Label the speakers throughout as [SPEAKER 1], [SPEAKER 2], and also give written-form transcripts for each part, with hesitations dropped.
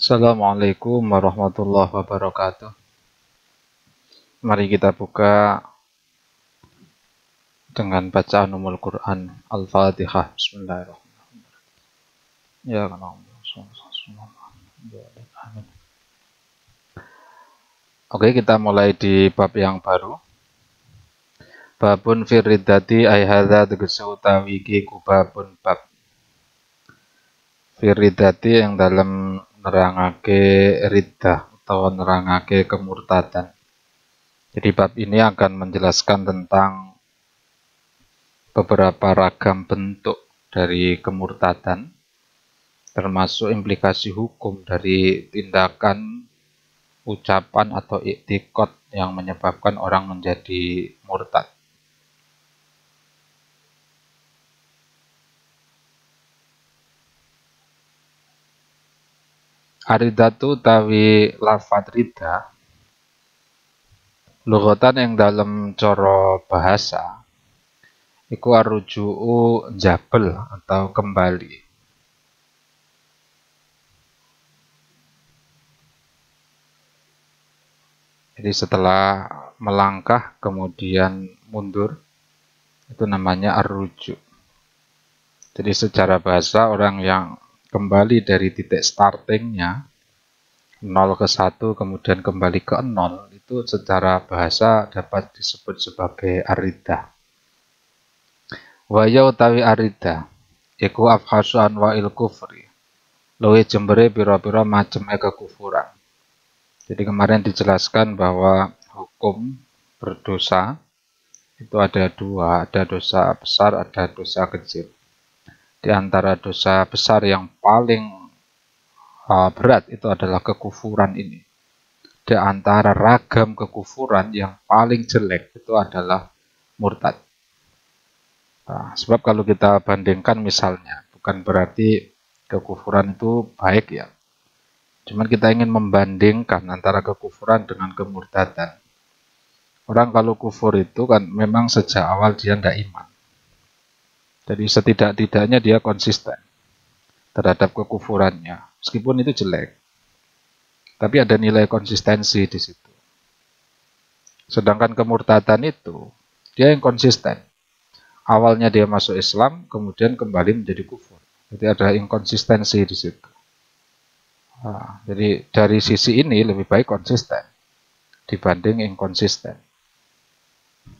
[SPEAKER 1] Assalamualaikum warahmatullahi wabarakatuh. Mari kita buka dengan bacaan Ummul Quran Al-Fatihah. Bismillahirrahmanirrahim. Ya Allah. Oke, kita mulai di bab yang baru. Babun firridati ay hadza tegese utawi iki babun bab firridati yang dalam nerangake riddah atau nerangake kemurtadan. Jadi bab ini akan menjelaskan tentang beberapa ragam bentuk dari kemurtadan, termasuk implikasi hukum dari tindakan, ucapan atau iktikad yang menyebabkan orang menjadi murtad. Aridatu tawi lafadz ridha lughatan yang dalam coro bahasa iku arruju'u jabel atau kembali. Jadi setelah melangkah kemudian mundur itu namanya arruju'. Jadi secara bahasa orang yang kembali dari titik startingnya 0 ke 1 kemudian kembali ke 0 itu secara bahasa dapat disebut sebagai aridah. Waya utawi arida iku afhasu anwa'il kufri, luwih jembere pira-pira maceme kekufuran. Jadi kemarin dijelaskan bahwa hukum berdosa itu ada dua, ada dosa besar, ada dosa kecil. Di antara dosa besar yang paling berat itu adalah kekufuran ini. Di antara ragam kekufuran yang paling jelek itu adalah murtad. Nah, sebab kalau kita bandingkan misalnya, bukan berarti kekufuran itu baik ya. Cuman kita ingin membandingkan antara kekufuran dengan kemurtadan. Orang kalau kufur itu kan memang sejak awal dia tidak iman. Jadi setidak-tidaknya dia konsisten terhadap kekufurannya, meskipun itu jelek. Tapi ada nilai konsistensi di situ. Sedangkan kemurtadan itu, dia yang konsisten. Awalnya dia masuk Islam, kemudian kembali menjadi kufur. Jadi ada inkonsistensi di situ. Nah, jadi dari sisi ini lebih baik konsisten dibanding inkonsisten.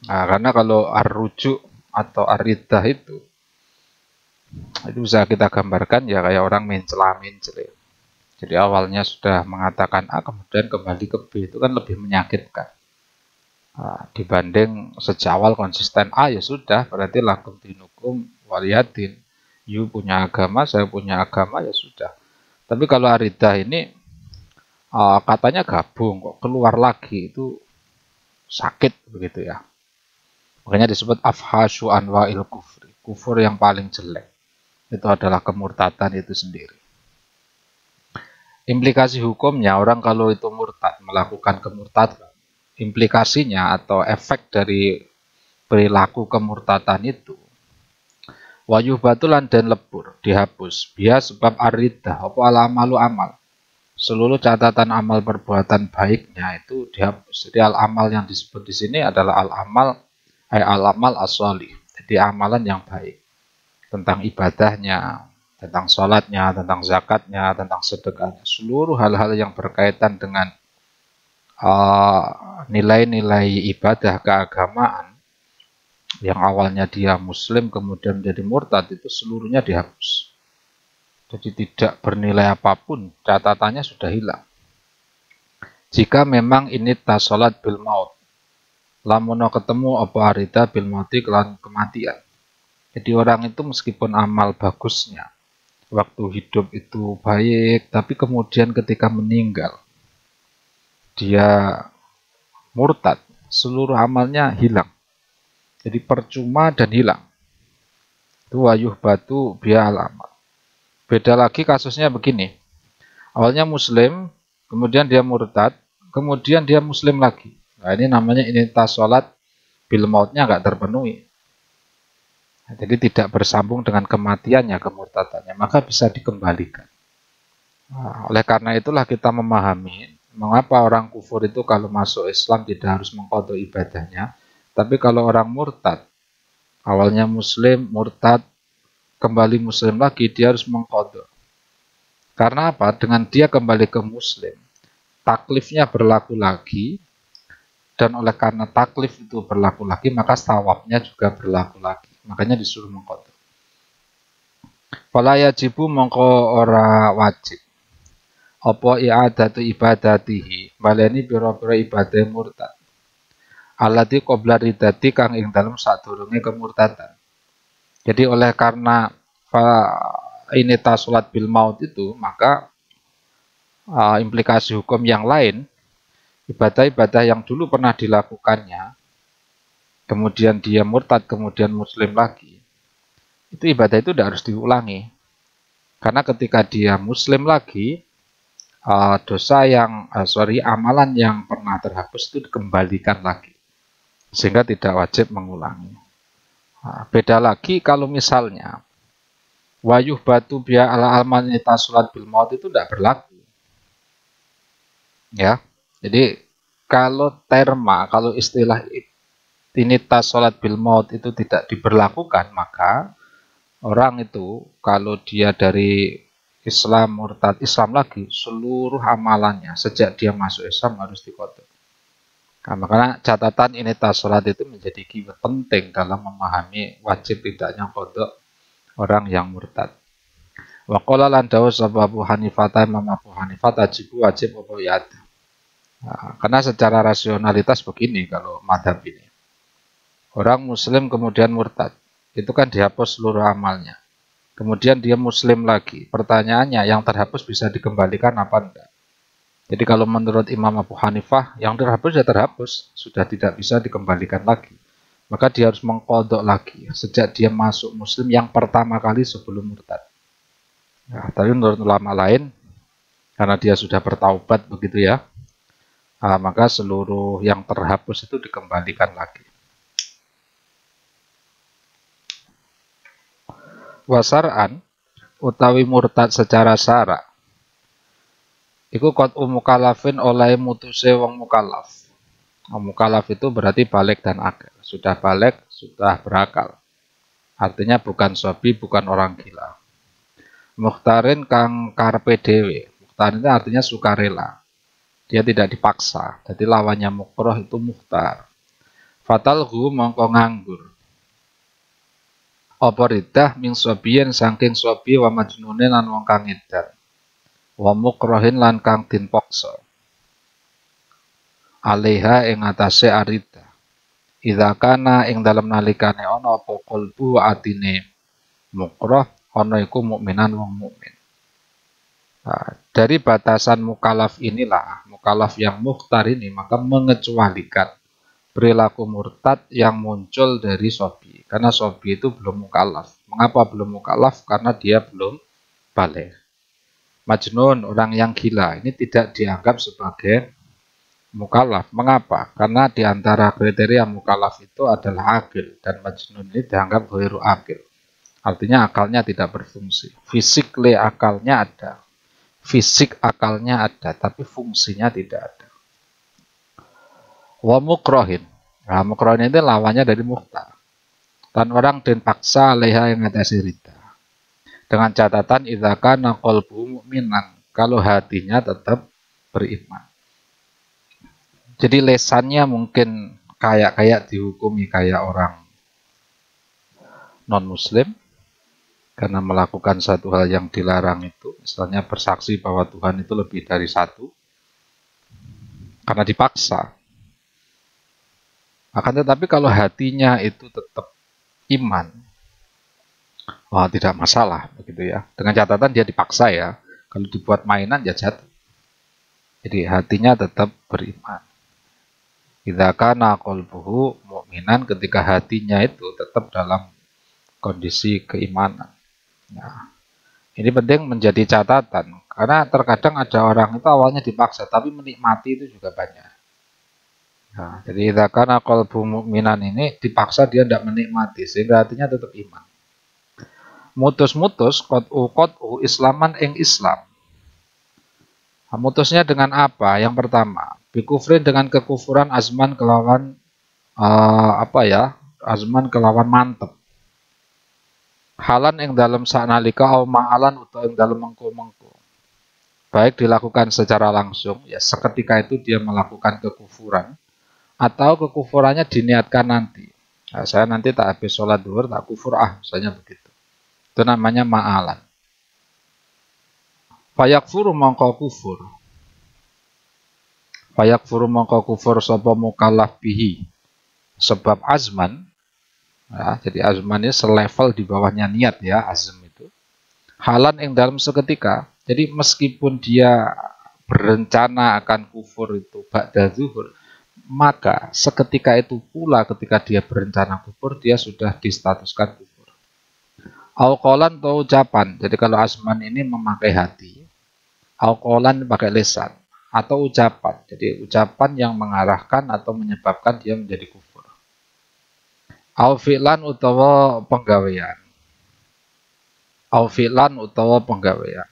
[SPEAKER 1] Nah, karena kalau ar-rujuk atau ar-riddah itu bisa kita gambarkan ya kayak orang mencela-mencela. Jadi awalnya sudah mengatakan A, kemudian kembali ke B, itu kan lebih menyakitkan. Nah, dibanding sejak awal konsisten A, ya sudah, berarti lakum dinukum waliyadin. You punya agama, saya punya agama, ya sudah. Tapi kalau aridah ini katanya gabung, kok keluar lagi, itu sakit begitu ya. Makanya disebut afhasyu anwa'il kufri, kufur yang paling jelek. Itu adalah kemurtadan itu sendiri. Implikasi hukumnya, orang kalau itu murtad, melakukan kemurtadan, implikasinya atau efek dari perilaku kemurtadan itu, wayuh batulan dan lebur, dihapus, bias sebab aridah, apa al-amalu amal. Seluruh catatan amal perbuatan baiknya itu dihapus. Jadi al-amal yang disebut di sini adalah al-amal, al-amal as-sholih. Jadi amalan yang baik. Tentang ibadahnya, tentang sholatnya, tentang zakatnya, tentang sedekahnya, seluruh hal-hal yang berkaitan dengan nilai-nilai ibadah keagamaan yang awalnya dia muslim kemudian menjadi murtad itu seluruhnya dihapus. Jadi tidak bernilai apapun, catatannya sudah hilang. Jika memang ini tasolat bil maut, lamuno ketemu apa arida bil mauti kelan kematian. Jadi orang itu meskipun amal bagusnya waktu hidup itu baik, tapi kemudian ketika meninggal dia murtad, seluruh amalnya hilang. Jadi percuma dan hilang. Itu wayuh batu biya amal. Beda lagi kasusnya begini. Awalnya muslim, kemudian dia murtad, kemudian dia muslim lagi. Nah, ini namanya initas sholat bil mautnya nggak terpenuhi. Jadi tidak bersambung dengan kematiannya, kemurtadannya, maka bisa dikembalikan. Nah, oleh karena itulah kita memahami mengapa orang kufur itu kalau masuk Islam tidak harus mengqadha ibadahnya, tapi kalau orang murtad, awalnya muslim, murtad, kembali muslim lagi, dia harus mengqadha. Karena apa? Dengan dia kembali ke muslim, taklifnya berlaku lagi, dan oleh karena taklif itu berlaku lagi, maka tawabnya juga berlaku lagi. Makanya disuruh mengqadha. Fala yajibu mongko ora wajib apa i'adatu ibadatihi baleni pira-pira ibadah murtad alati qabla ridati kang ing dalem sadurunge kemurtadan. Jadi oleh karena ini salat bil maut itu, maka implikasi hukum yang lain, ibadah-ibadah yang dulu pernah dilakukannya, kemudian dia murtad, kemudian muslim lagi, itu ibadah itu tidak harus diulangi. Karena ketika dia muslim lagi, amalan yang pernah terhapus itu dikembalikan lagi, sehingga tidak wajib mengulangi. Beda lagi kalau misalnya wayuh batu biya ala almanita sholat bil maut itu tidak berlaku. Ya, jadi kalau istilah tinitas sholat bil maut itu tidak diberlakukan, maka orang itu kalau dia dari Islam murtad Islam lagi, seluruh amalannya sejak dia masuk Islam harus diqadha. Nah, makanya catatan ini sholat itu menjadi keyword penting dalam memahami wajib tidaknya qadha orang yang murtad. Wa qala lan dawu Abu Hanifah Imam Abu Hanifah tajibu wajib apa ya. Nah, karena secara rasionalitas begini kalau madhab ini. Orang muslim kemudian murtad, itu kan dihapus seluruh amalnya. Kemudian dia muslim lagi. Pertanyaannya, yang terhapus bisa dikembalikan apa enggak? Jadi kalau menurut Imam Abu Hanifah, yang terhapus ya terhapus, sudah tidak bisa dikembalikan lagi. Maka dia harus mengqadha lagi sejak dia masuk muslim yang pertama kali sebelum murtad. Nah, tapi menurut ulama lain, karena dia sudah bertaubat begitu ya, maka seluruh yang terhapus itu dikembalikan lagi. Wasar'an utawi murtad secara syara iku qad mukalafin oleh mutuse wong mukallaf. Mukallaf itu berarti balik dan akal. Sudah balik, sudah berakal. Artinya bukan sobi, bukan orang gila. Mukhtarin kang karpe dewe. Mukhtarin itu artinya sukarela. Dia tidak dipaksa. Jadi lawannya mukroh itu mukhtar. Fatalhu mongko nganggur. Apa ridah min sobiyen saking sobi wa majnunin lan wong kang edan. Wa mukrohin lan kang din pokso. Alaiha ing atase arida. Idza kana ing dalem nalikane ana apa qalbu atine mukroh ana iku mukminan wong mukmin. Nah, dari batasan mukallaf inilah, mukallaf yang mukhtar ini maka mengecualikan perilaku murtad yang muncul dari sobi. Karena sobi itu belum mukallaf. Mengapa belum mukallaf? Karena dia belum balik. Majnun, orang yang gila, ini tidak dianggap sebagai mukallaf. Mengapa? Karena di antara kriteria mukallaf itu adalah akil. Dan majnun ini dianggap ghairu akil. Artinya akalnya tidak berfungsi. Fisik akalnya ada. Fisik akalnya ada, tapi fungsinya tidak ada. Wa mukrohin. Nah, mukrohin itu lawannya dari mukhtar. Dan orang dan paksa leha yang atasi rida. Dengan catatan idza kana qalbu mu'minan, kalau hatinya tetap beriman. Jadi lesannya mungkin kayak dihukumi kayak orang non muslim karena melakukan satu hal yang dilarang itu, misalnya bersaksi bahwa Tuhan itu lebih dari satu, karena dipaksa. Akan tetapi kalau hatinya itu tetap iman, tidak masalah begitu ya. Dengan catatan dia dipaksa ya. Kalau dibuat mainan ya jatuh. Jadi hatinya tetap beriman. Idza kana qalbuhu mu'minan, ketika hatinya itu tetap dalam kondisi keimanan. Nah, ini penting menjadi catatan karena terkadang ada orang itu awalnya dipaksa tapi menikmati itu juga banyak. Nah, jadi idza kana qalbu mu'minan ini dipaksa dia tidak menikmati sehingga hatinya tetap iman. Mutus-mutus qat'u islaman ing Islam. Mutusnya dengan apa? Yang pertama, bikufrin dengan kekufuran azman kelawan azman kelawan mantep. Halan yang dalam saknalika au ma'alan utawa yang dalam mengko-mengko. Baik dilakukan secara langsung, ya seketika itu dia melakukan kekufuran, atau kekufurannya diniatkan nanti. Nah, saya nanti tak habis sholat duhur tak kufur misalnya begitu. Itu namanya ma'alan. Fayakfuru mongko kufur. Fayakfuru mongko kufur sapa mukallaf bihi. Sebab azman, ya, jadi azman ini selevel di bawahnya niat ya, azm itu. Halan yang dalam seketika. Jadi meskipun dia berencana akan kufur itu ba'da zuhur, maka seketika itu pula ketika dia berencana kufur, dia sudah distatuskan kufur. Auqolan atau ucapan. Jadi kalau azman ini memakai hati, auqolan pakai lisan, atau ucapan. Jadi ucapan yang mengarahkan atau menyebabkan dia menjadi kufur. Au fi'lan utawa penggawean. Au fi'lan utawa penggawean.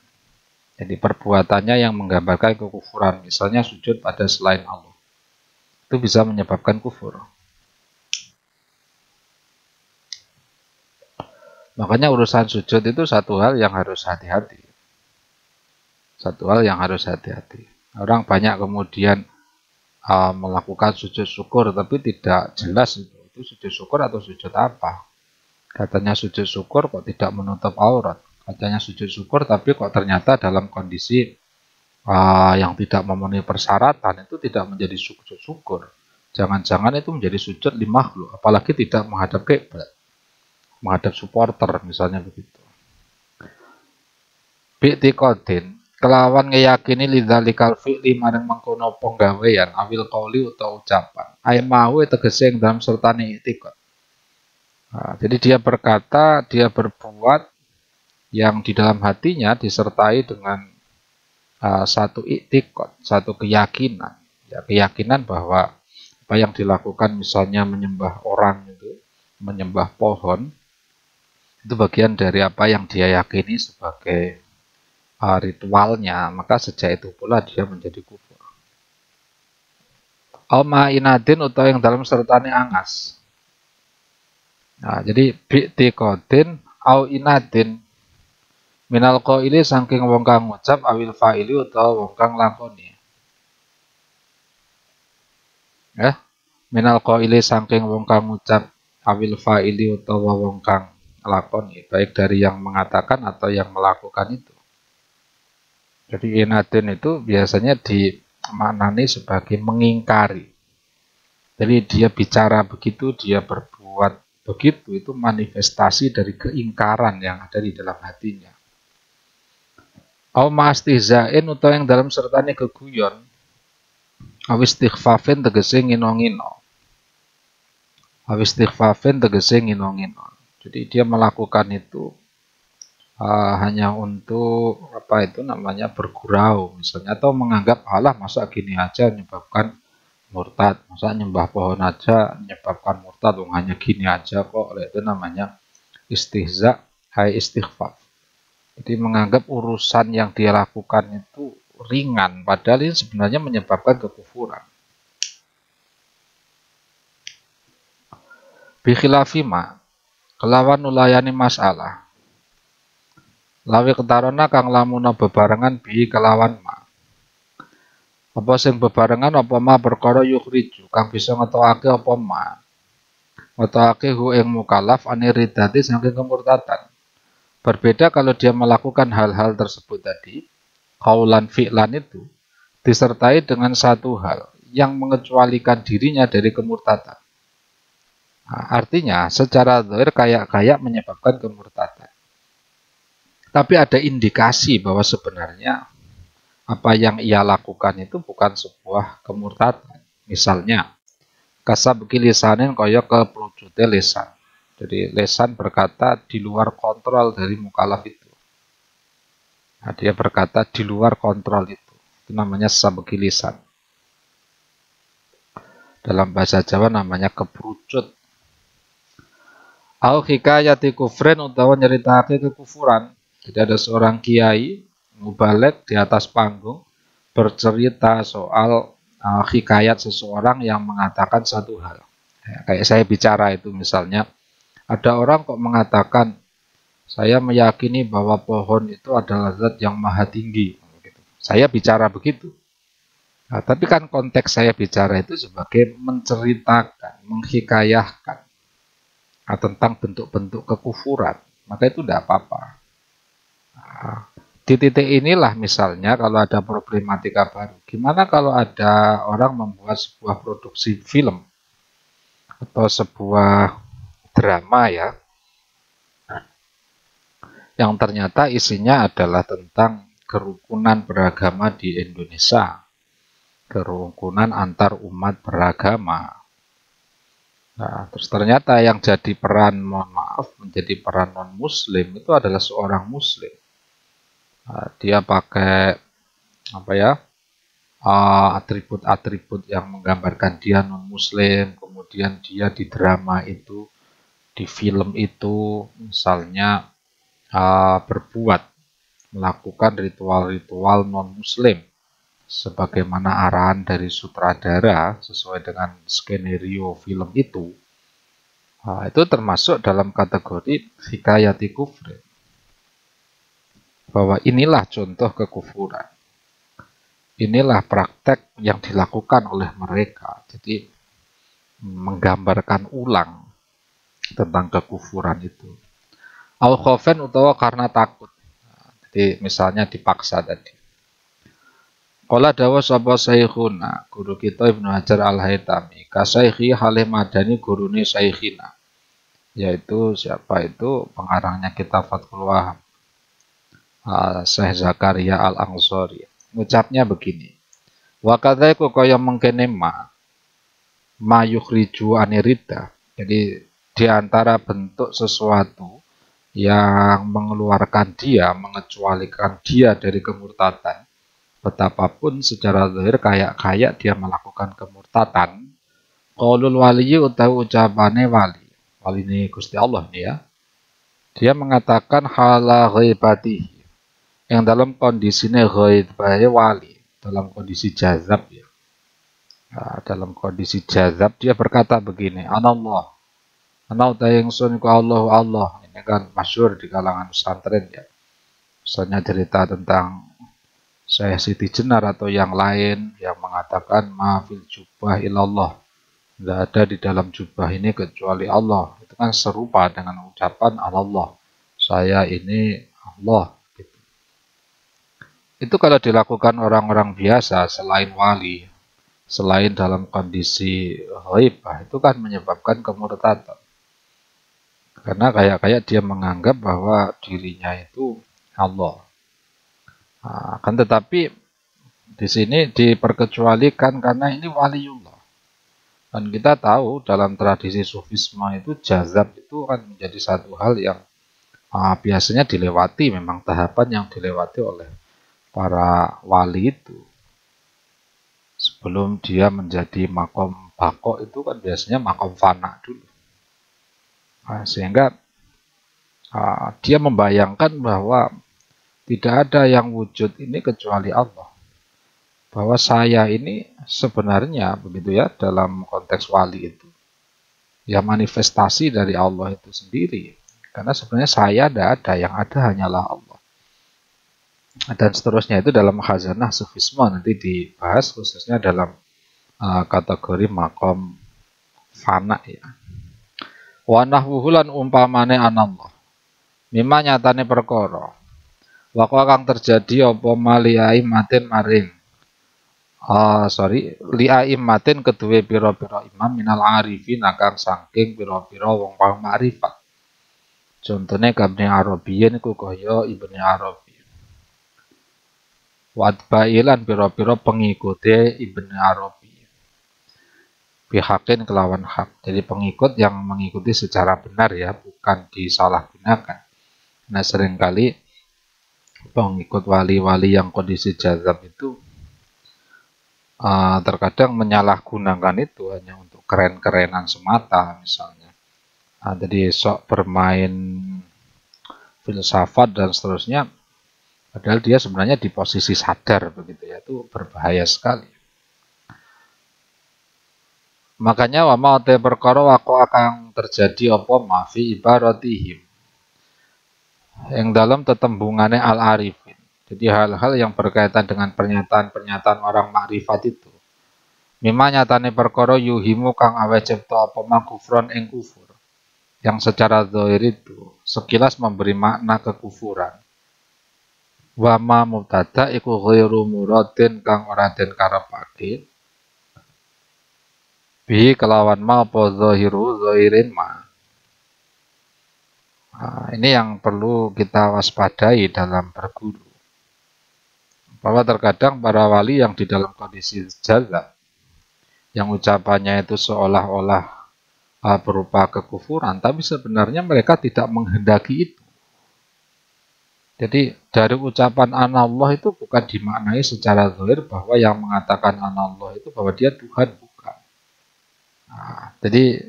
[SPEAKER 1] Jadi perbuatannya yang menggambarkan kekufuran. Misalnya sujud pada selain Allah. Itu bisa menyebabkan kufur. Makanya urusan sujud itu satu hal yang harus hati-hati. Satu hal yang harus hati-hati. Orang banyak kemudian melakukan sujud syukur tapi tidak jelas itu sujud syukur atau sujud apa. Katanya sujud syukur kok tidak menutup aurat. Katanya sujud syukur tapi kok ternyata dalam kondisi yang tidak memenuhi persyaratan, itu tidak menjadi sujud syukur. Jangan-jangan itu menjadi sujud li makhluk, apalagi tidak menghadap kiblat, menghadap supporter misalnya begitu. Bi'tiqadin kelawan ngeyakini lidzalikal fi'li maring mengkono penggawean awil qauli utawa ucapan. Ai mahu tegese ing dalam sertane i'tiqad. Jadi dia berkata, dia berbuat yang di dalam hatinya disertai dengan satu i'tiqad, satu keyakinan. Ya, keyakinan bahwa apa yang dilakukan misalnya menyembah orang itu, menyembah pohon, itu bagian dari apa yang dia yakini sebagai ritualnya, maka sejak itu pula dia menjadi kufur. Alma inadin utawa yang dalam sertane angas. Nah, jadi bi'tiqadin au inadin minal qaili saking wong kang ngucap awil fa'ili utawa wong kang lakoni. Ya, minal qaili saking wong kang ngucap awil fa'ili utawa wong kang lakoni, baik dari yang mengatakan atau yang melakukan itu. Jadi inadin itu biasanya dimaknani sebagai mengingkari. Jadi dia bicara begitu, dia berbuat begitu, itu manifestasi dari keingkaran yang ada di dalam hatinya. Au ma'astihza'in utawa yang dalam sertane keguyon. Au istighfafin tegese ngino-ngino. Au istighfafin tegese ngino-ngino. Jadi dia melakukan itu hanya untuk apa itu namanya bergurau misalnya, atau menganggap Allah masa gini aja menyebabkan murtad, masa nyembah pohon aja menyebabkan murtad, hanya gini aja kok. Itu namanya istihza, hai istighfar. Jadi menganggap urusan yang dia lakukan itu ringan, padahal ini sebenarnya menyebabkan kekufuran. Bikhilafima kelawan nulayani masalah. Lawi ketarona kang lamuna bebarengan bi kelawan ma. Apa sing bebarengan apa ma perkara yukhriju kang bisa ngetokake apa ma. Ngetokake hu ing mukallaf aniridati saking kemurtadan. Berbeda kalau dia melakukan hal-hal tersebut tadi, qaulan fi'lan itu disertai dengan satu hal yang mengecualikan dirinya dari kemurtadan. Nah, artinya secara zahir kayak menyebabkan kemurtadan. Tapi ada indikasi bahwa sebenarnya apa yang ia lakukan itu bukan sebuah kemurtadan. Misalnya, kasabki lisanin kaya kepelucute lisan. Jadi lisan berkata di luar kontrol dari mukallaf itu. Nah, dia berkata di luar kontrol itu. Itu namanya sabki lisan. Dalam bahasa Jawa namanya keperucut. Au hikayati kufrin utawa nyeritake kekufuran. Jadi ada seorang kiai mubalek di atas panggung bercerita soal hikayat seseorang yang mengatakan satu hal. Ya, kayak saya bicara itu misalnya, ada orang kok mengatakan, saya meyakini bahwa pohon itu adalah zat yang maha tinggi. Saya bicara begitu. Nah, tapi kan konteks saya bicara itu sebagai menceritakan, menghikayahkan tentang bentuk-bentuk kekufuran. Maka itu tidak apa-apa. Nah, di titik inilah misalnya kalau ada problematika baru. Gimana kalau ada orang membuat sebuah produksi film atau sebuah drama ya, yang ternyata isinya adalah tentang kerukunan beragama di Indonesia, kerukunan antar umat beragama. Nah, terus ternyata yang jadi peran, mohon maaf, menjadi peran non-muslim itu adalah seorang muslim. Nah, dia pakai apa ya, atribut-atribut yang menggambarkan dia non-muslim, kemudian dia di drama itu, di film itu, misalnya berbuat, melakukan ritual-ritual non-muslim, sebagaimana arahan dari sutradara sesuai dengan skenario film itu. Itu termasuk dalam kategori hikayati kufri, bahwa inilah contoh kekufuran, inilah praktek yang dilakukan oleh mereka. Jadi menggambarkan ulang tentang kekufuran itu. Al-khofen utawa karena takut. Jadi misalnya dipaksa tadi. Qala dawa sapa saikhuna, guru kita Ibnu Hajar Al-Haytami, kasaikhi halih madani gurune saikhina. Yaitu siapa itu? Pengarangnya kitab Fathul Wahab, Syekh Zakaria Al-Ansori. Ngucapnya begini. Wa kadzaiku kaya mengkene ma yukhriju anirida. Jadi di antara bentuk sesuatu yang mengeluarkan dia, mengecualikan dia dari kemurtatan, betapapun secara zahir kayak dia melakukan kemurtatan, qaulul waliyyi utawi ucapane wali ini Gusti Allah nih ya, dia mengatakan hala ghaibati, yang dalam kondisinya ghaibah wali, dalam kondisi jazab ya. Nah, dalam kondisi jazab dia berkata begini, anallah, ana utayang sun ku Allah Allah. Ini kan masyhur di kalangan pesantren ya. Misalnya cerita tentang Syekh Siti Jenar atau yang lain yang mengatakan ma'fil jubah ilallah, tidak ada di dalam jubah ini kecuali Allah. Itu kan serupa dengan ucapan Allah, saya ini Allah. Gitu. Itu kalau dilakukan orang-orang biasa selain wali, selain dalam kondisi ghaibah, itu kan menyebabkan kemurtadan. Karena kayak dia menganggap bahwa dirinya itu Allah. Nah, kan tetapi di sini diperkecualikan karena ini waliullah. Dan kita tahu dalam tradisi sufisme itu jazab itu kan menjadi satu hal yang biasanya dilewati, memang tahapan yang dilewati oleh para wali itu. Sebelum dia menjadi makom bako itu kan biasanya makom fana dulu. Sehingga dia membayangkan bahwa tidak ada yang wujud ini kecuali Allah. Bahwa saya ini sebenarnya begitu ya dalam konteks wali itu. Ya manifestasi dari Allah itu sendiri. Karena sebenarnya saya tidak ada, yang ada hanyalah Allah. Dan seterusnya itu dalam khazanah sufisme nanti dibahas khususnya dalam kategori makom fana ya. Wa nahwuhu lan umpamane anallah. Mimma nyatane perkara. Wa kang terjadi apa maliai matin maring. Liai matin kedue pira-pira imam minal arifin kang saking pira-pira wong pang makrifat. Contone Ibnu Arabiyyin iku kaya Ibnu Arabi. Wadbailan pira-pira pengikute Ibnu Arabi. Bihakin kelawan hak. Jadi pengikut yang mengikuti secara benar ya, bukan disalahgunakan. Nah seringkali pengikut wali-wali yang kondisi jazab itu terkadang menyalahgunakan itu hanya untuk keren-kerenan semata misalnya. Jadi sok bermain filsafat dan seterusnya. Padahal dia sebenarnya di posisi sadar begitu ya, itu berbahaya sekali. Makanya wa ma te perkara wako akan terjadi apa ma fi ibaratihim yang dalam tetembungannya al-arifin. Jadi hal-hal yang berkaitan dengan pernyataan-pernyataan orang makrifat itu. Mima nyatane perkara yuhimu kang awe cipta apa ma kufron ing kufur. Yang secara zahir itu sekilas memberi makna kekufuran. Wa ma mubtada iku ghairu muradin kang ora den karepake. Bi kelawan ma apa zahiru zahirin ma. Nah, ini yang perlu kita waspadai dalam berguru. Bahwa terkadang para wali yang di dalam kondisi jaza, yang ucapannya itu seolah-olah berupa kekufuran, tapi sebenarnya mereka tidak menghendaki itu. Jadi dari ucapan anallah itu bukan dimaknai secara zahir bahwa yang mengatakan anallah itu bahwa dia Tuhan, bukan. Nah, jadi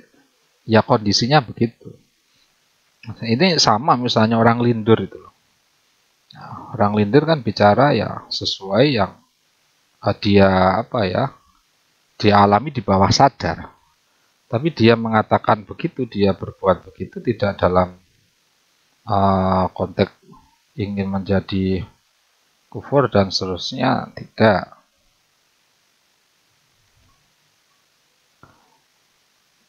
[SPEAKER 1] ya kondisinya begitu. Ini sama misalnya orang lindur itu loh. Nah, orang lindur kan bicara ya sesuai yang dia alami di bawah sadar. Tapi dia mengatakan begitu, dia berbuat begitu tidak dalam konteks ingin menjadi kufur dan seterusnya, tidak.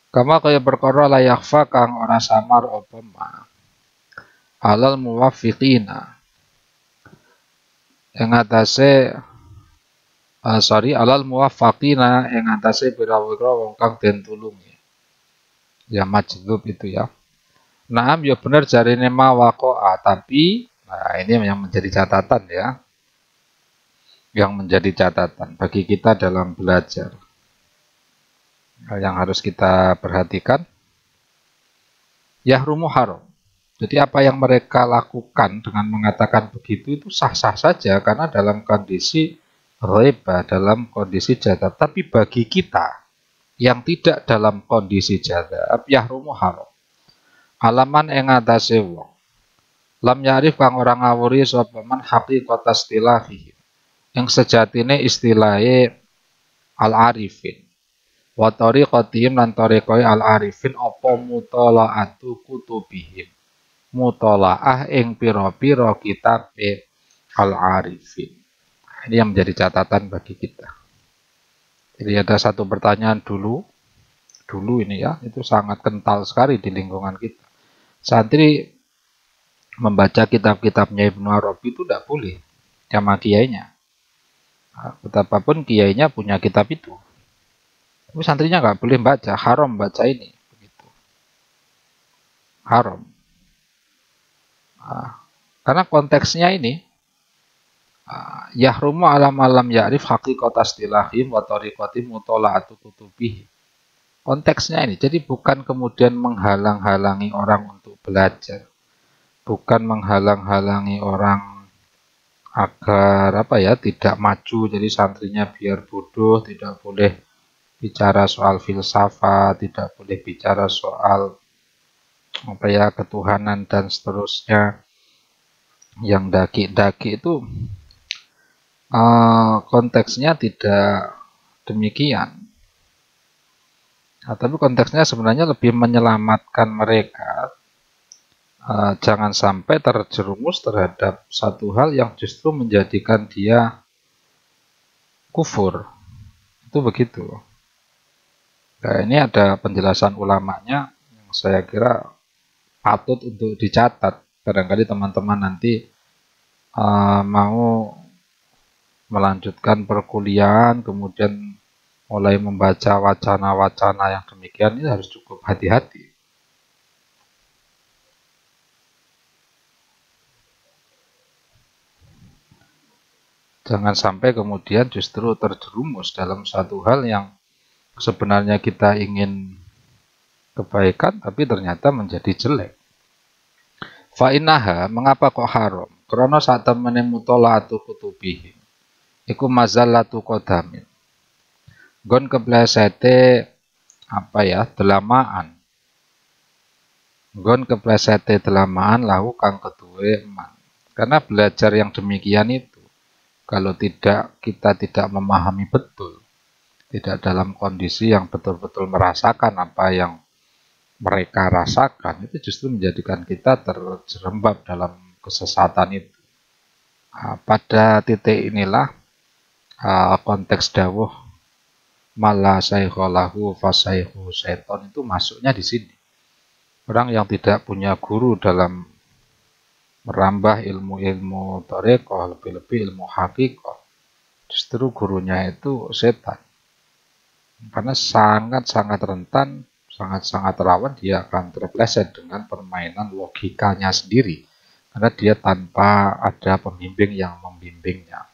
[SPEAKER 1] Kama kaya perkara la yakhfa kang ora samar apa ma alal muwaffiqina ing atase alal muwaffaqina ing atase pira-pira wong kang den tulungi. Ya majdzub itu ya. Naam ya bener jarine ma waqa'a, tapi nah ini yang menjadi catatan ya. Yang menjadi catatan bagi kita dalam belajar. Yang harus kita perhatikan, yahrumu haram. Jadi apa yang mereka lakukan dengan mengatakan begitu itu sah-sah saja karena dalam kondisi riba, dalam kondisi jadab. Tapi bagi kita yang tidak dalam kondisi jadab, yahrumu haram. Alaman ing atase wong lam yarif kang orang ngawuri sapa man haqiqata istilahi. Yang sejatine istilahe al-arifin. Wa tariqatihim lan tariqai al-arifin apa mutalaatu kutubihim. Mutalaah ing pira-pira kitab al-arifin. Ini yang menjadi catatan bagi kita. Jadi ada satu pertanyaan dulu ini ya, itu sangat kental sekali di lingkungan kita. Santri membaca kitab-kitabnya Ibnu Arabi itu tidak boleh sama kiainya. Nah, betapapun kiainya punya kitab itu. Tapi santrinya nggak boleh baca, haram baca ini, begitu. Haram. Nah, karena konteksnya ini, yahrumu alam alam ya'rif haqiqata istilahim wa tariqatim mutola'atu kutubih. Konteksnya ini, jadi bukan kemudian menghalang-halangi orang untuk belajar, bukan menghalang-halangi orang agar tidak maju, jadi santrinya biar bodoh, tidak boleh bicara soal filsafat, tidak boleh bicara soal ketuhanan dan seterusnya. Yang daki-daki itu konteksnya tidak demikian. Nah, tapi konteksnya sebenarnya lebih menyelamatkan mereka. Jangan sampai terjerumus terhadap satu hal yang justru menjadikan dia kufur. Itu begitu. Nah, ini ada penjelasan ulamanya yang saya kira patut untuk dicatat. Barangkali teman-teman nanti mau melanjutkan perkuliahan, kemudian mulai membaca wacana-wacana yang demikian, ini harus cukup hati-hati. Jangan sampai kemudian justru terjerumus dalam satu hal yang sebenarnya kita ingin kebaikan, tapi ternyata menjadi jelek. Fa'inaha, mengapa kok haram? Karena saat temene mutola'atu kutubihim. Iku mazallatu kodamin. Gon keplesete delamaan. Gon keplesete delamaan lahu kang keduwe man. Karena belajar yang demikian itu, kalau kita tidak memahami betul, tidak dalam kondisi yang betul-betul merasakan apa yang mereka rasakan, itu justru menjadikan kita terjerembab dalam kesesatan itu. Pada titik inilah konteks dawuh mala saykholahu fasaykhu syaiton itu masuknya di sini. Orang yang tidak punya guru dalam merambah ilmu-ilmu thariqah, lebih-lebih ilmu haqiqah, justru gurunya itu setan. Karena sangat-sangat rentan, sangat-sangat rawan dia akan terpleset dengan permainan logikanya sendiri. Karena dia tanpa ada pembimbing yang membimbingnya.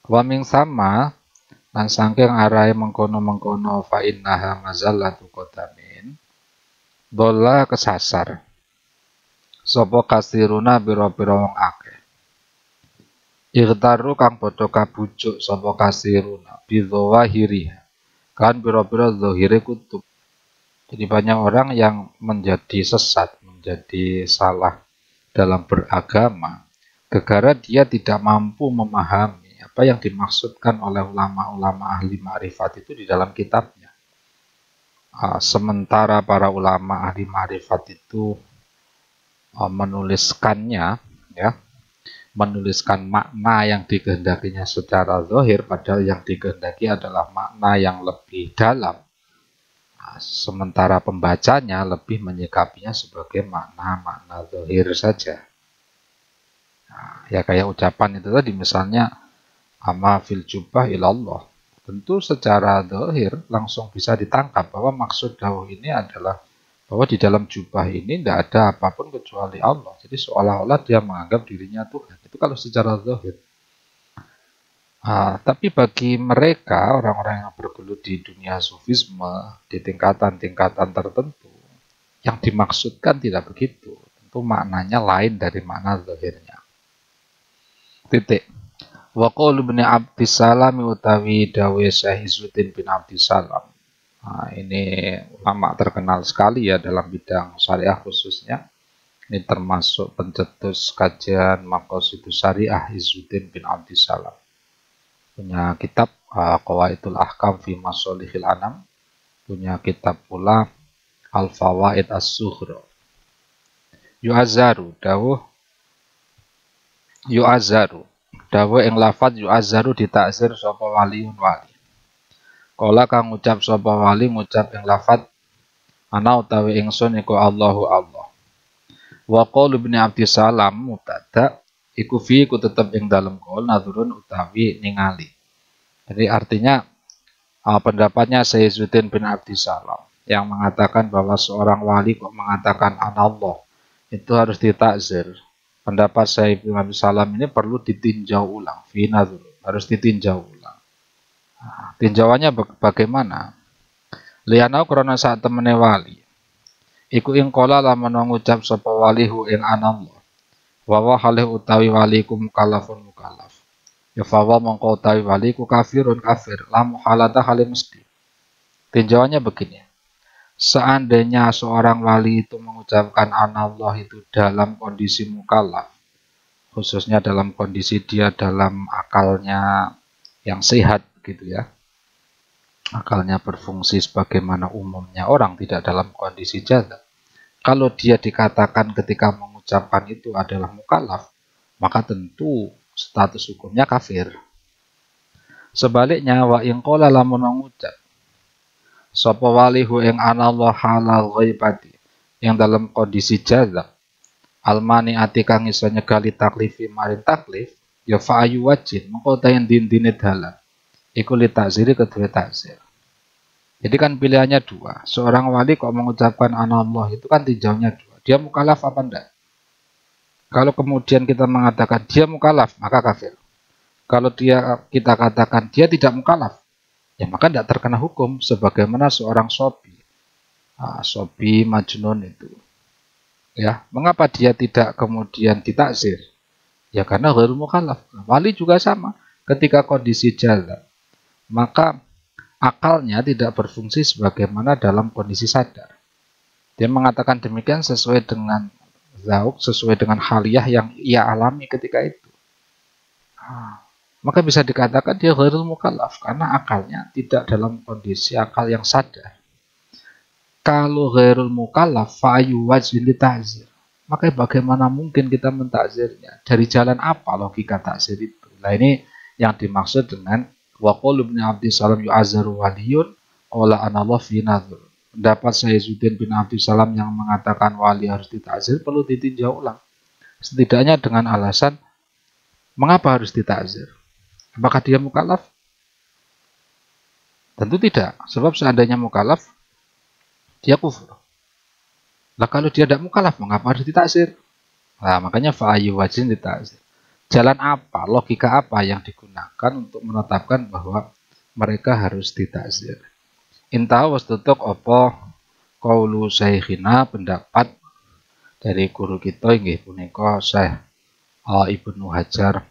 [SPEAKER 1] Wa ming sama lan saking arahe mengkono-mengkono fa innaha mazallatu qadamin dola kesasar sapa kasiruna biro-biro wong akeh irtaru kang padha kabujuk sapa kasiruna bidzawahiriha kan biro-biro zahire kutub. Jadi banyak orang yang menjadi sesat, menjadi salah dalam beragama gara-gara dia tidak mampu memahami apa yang dimaksudkan oleh ulama-ulama ahli ma'rifat itu di dalam kitabnya. Sementara para ulama ahli ma'rifat itu menuliskannya, ya, menuliskan makna yang dikehendakinya secara zahir, padahal yang dikehendaki adalah makna yang lebih dalam. Sementara pembacanya lebih menyikapinya sebagai makna-makna zahir saja. Ya kayak ucapan itu tadi, misalnya ama fil jubah ilallah. Tentu secara zahir langsung bisa ditangkap bahwa maksud dawuh ini adalah bahwa di dalam jubah ini tidak ada apapun kecuali Allah. Jadi seolah-olah dia menganggap dirinya Tuhan. Itu kalau secara zahir. Tapi bagi mereka, orang-orang yang bergelut di dunia sufisme, di tingkatan-tingkatan tertentu, yang dimaksudkan tidak begitu. Tentu maknanya lain dari makna zahirnya. Titik. Wa qaulu bin Abdissalam utawi dawe Syekh Izzuddin bin Abdissalam. Ini ulama terkenal sekali ya dalam bidang syariah khususnya. Ini termasuk pencetus kajian Maqasidus Syariah Izzuddin bin Abdissalam. Punya kitab Qawaidul Ahkam fi Masolihil Anam, punya kitab pula Al-Fawaid As-Sughra. Yu'azzaru dawuh ing lafadz yu'azzaru ditakzir sapa waliun wali. Kala kang ngucap sapa wali ngucap ing lafadz ana utawi ingsun iku Allahu Allah. Wa qaulu bin Abdissalam mubtada iku fi ku tetep ing dalem qaul nadhurun utawi ningali. Jadi artinya pendapatnya Izzuddin bin Abdissalam yang mengatakan bahwa seorang wali kok mengatakan anallah itu harus ditakzir. Pendapat Syekh bin Abdissalam ini perlu ditinjau ulang, fi nadhur, harus ditinjau ulang. Tinjauannya bagaimana? Lianau krana sak temene wali iku ing kala lamun ngucap sapa wali hu ing anallah wa halih utawi wali ku mukallafun mukallaf ya fawa mongko utawi wali ku kafirun kafir la muhalata hale mesti. Tinjauannya begini, seandainya seorang wali itu mengucapkan anallah itu dalam kondisi mukallaf, khususnya dalam kondisi dia dalam akalnya yang sehat gitu ya, akalnya berfungsi sebagaimana umumnya orang, tidak dalam kondisi jazab. Kalau dia dikatakan ketika mengucapkan itu adalah mukallaf, maka tentu status hukumnya kafir. Sebaliknya wa in qala lamun ngucap sapa walihu ing anallah halal ghaibati yang dalam kondisi jazab almani ati kang iso nyegali taklifi maring taklif ya fa ayu wajin mengko tayen din-dine dalan iku li takziri kedua takzir. Jadi kan pilihannya dua. Seorang wali kok mengucapkan anallah itu kan tinjaunya dua. Dia mukallaf apa enggak? Kalau kemudian kita mengatakan dia mukallaf, maka kafir. Kalau kita katakan dia tidak mukallaf, ya maka tidak terkena hukum sebagaimana seorang sobi. Sobi majnun itu. Ya, mengapa dia tidak kemudian ditakzir? Ya karena ghairu mukallaf. Wali juga sama. Ketika kondisi jazab, maka akalnya tidak berfungsi sebagaimana dalam kondisi sadar. Dia mengatakan demikian sesuai dengan zauk sesuai dengan haliyah yang ia alami ketika itu. Maka bisa dikatakan dia ghairul mukallaf karena akalnya tidak dalam kondisi akal yang sadar. Kalau ghairul mukallaf fa'ayu wajhin lita'zir. Maka bagaimana mungkin kita mentakzirnya? Dari jalan apa logika takzir itu? Nah ini yang dimaksud dengan wa qalu ibn Abdissalam yu'azzaru waliyun qala anallah fi nadhr. Pendapat Sayyiduddin bin Abdissalam yang mengatakan wali harus ditakzir perlu ditinjau ulang. Setidaknya dengan alasan mengapa harus ditakzir? Apakah dia mukallaf? Tentu tidak, sebab seandainya mukallaf dia kufur. Lah kalau dia tidak mukallaf, mengapa harus ditakzir? Nah, makanya fa'ayu wajin ditakzir. Jalan apa, logika apa yang digunakan untuk menetapkan bahwa mereka harus ditakzir? Intah wastutuk opo qaulu syekhina, pendapat dari guru kita inggih punika Syekh Ibnu Hajar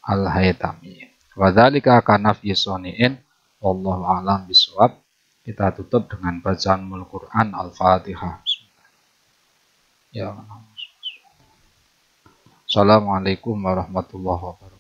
[SPEAKER 1] Al-Haytami. Wadzalika kana fi soniin wallahu a'lam bishawab. Kita tutup dengan bacaan Al-Qur'an Al-Fatihah. Ya. Assalamualaikum warahmatullahi wabarakatuh.